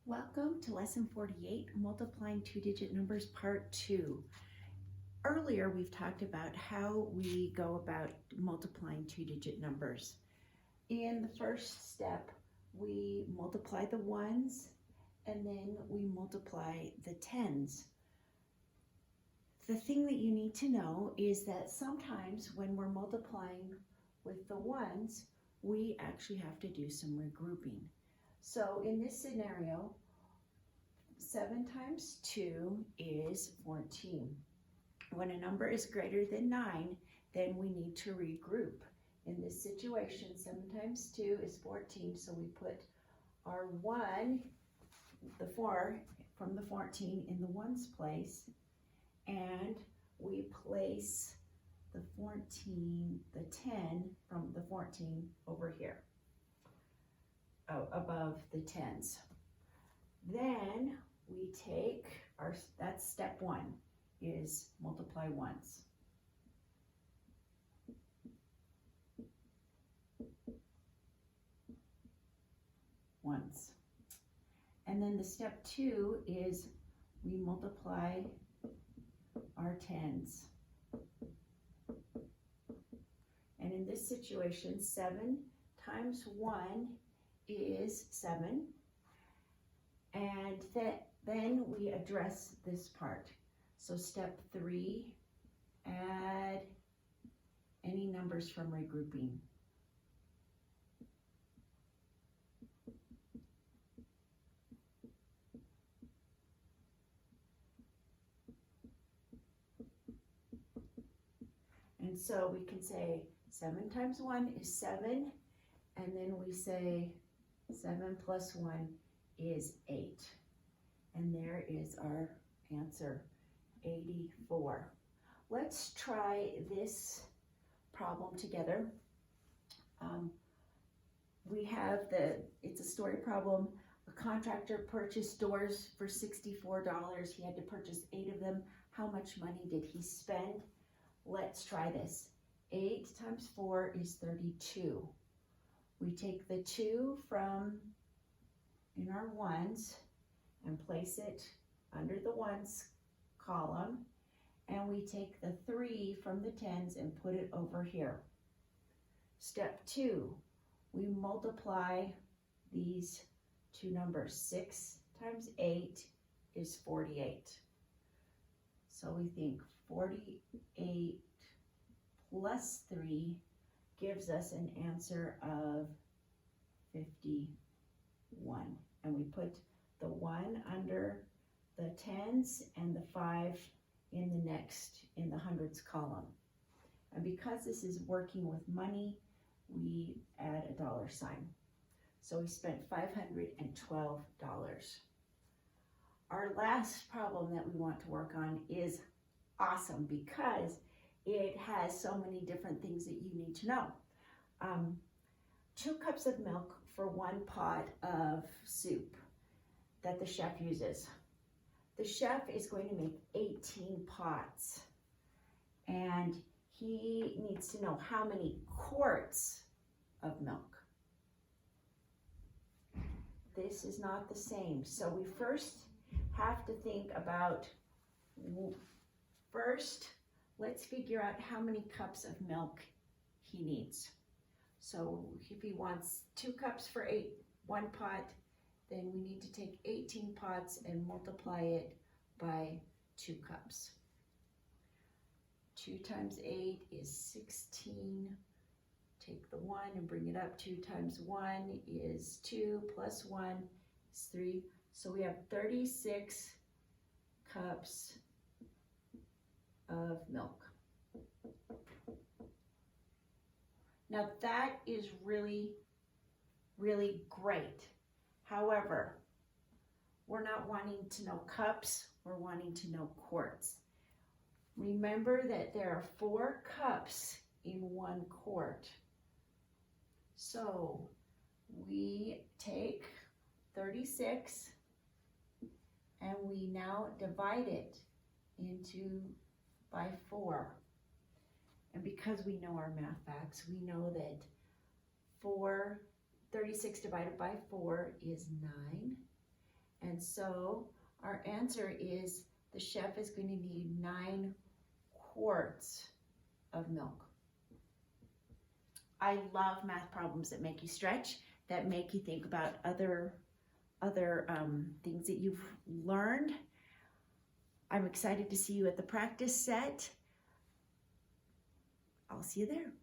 Welcome to Lesson 48, Multiplying Two-Digit Numbers, Part 2. Earlier, we've talked about how we go about multiplying two-digit numbers. In the first step, we multiply the ones, and then we multiply the tens. The thing that you need to know is that sometimes when we're multiplying with the ones, we actually have to do some regrouping. So in this scenario, 7 times 2 is 14. When a number is greater than 9, then we need to regroup. In this situation, 7 times 2 is 14, so we put our 1, the 4 from the 14 in the ones place, and we place the 10 from the 14 over here, above the tens. Then we take that's step 1, is multiply ones. Ones. And then the step 2 is we multiply our tens. And in this situation, 7 times 1 is 7. And then we address this part. So step 3, add any numbers from regrouping. And so we can say 7 times 1 is 7, and then we say 7 plus 1 is 8. And there is our answer, 84. Let's try this problem together. We have it's a story problem. A contractor purchased doors for $64. He had to purchase 8 of them. How much money did he spend? Let's try this. 8 times 4 is 32. We take the 2 from in our ones and place it under the ones column, and we take the 3 from the tens and put it over here. Step 2, we multiply these two numbers. 6 times 8 is 48. So we think 48 plus 3 gives us an answer of 51. And we put the 1 under the tens and the 5 in the hundreds column. And because this is working with money, we add a dollar sign. So we spent $512. Our last problem that we want to work on is awesome because it has so many different things that you need to know. 2 cups of milk for 1 pot of soup that the chef uses. The chef is going to make 18 pots, and he needs to know how many quarts of milk. This is not the same. So we first have to think about, let's figure out how many cups of milk he needs. So if he wants 2 cups for 1 pot, then we need to take 18 pots and multiply it by 2 cups. 2 times 8 is 16. Take the 1 and bring it up. 2 times 1 is 2, plus 1 is 3. So we have 36 cups of milk. Now that is really, really great. However, we're not wanting to know cups, we're wanting to know quarts. Remember that there are 4 cups in 1 quart. So we take 36 and we now divide it by 4. And because we know our math facts, we know that 36 divided by 4 is 9, And so our answer is the chef is going to need 9 quarts of milk. I love math problems that make you stretch, that make you think about other things that you've learned. I'm excited to see you at the practice set. I'll see you there.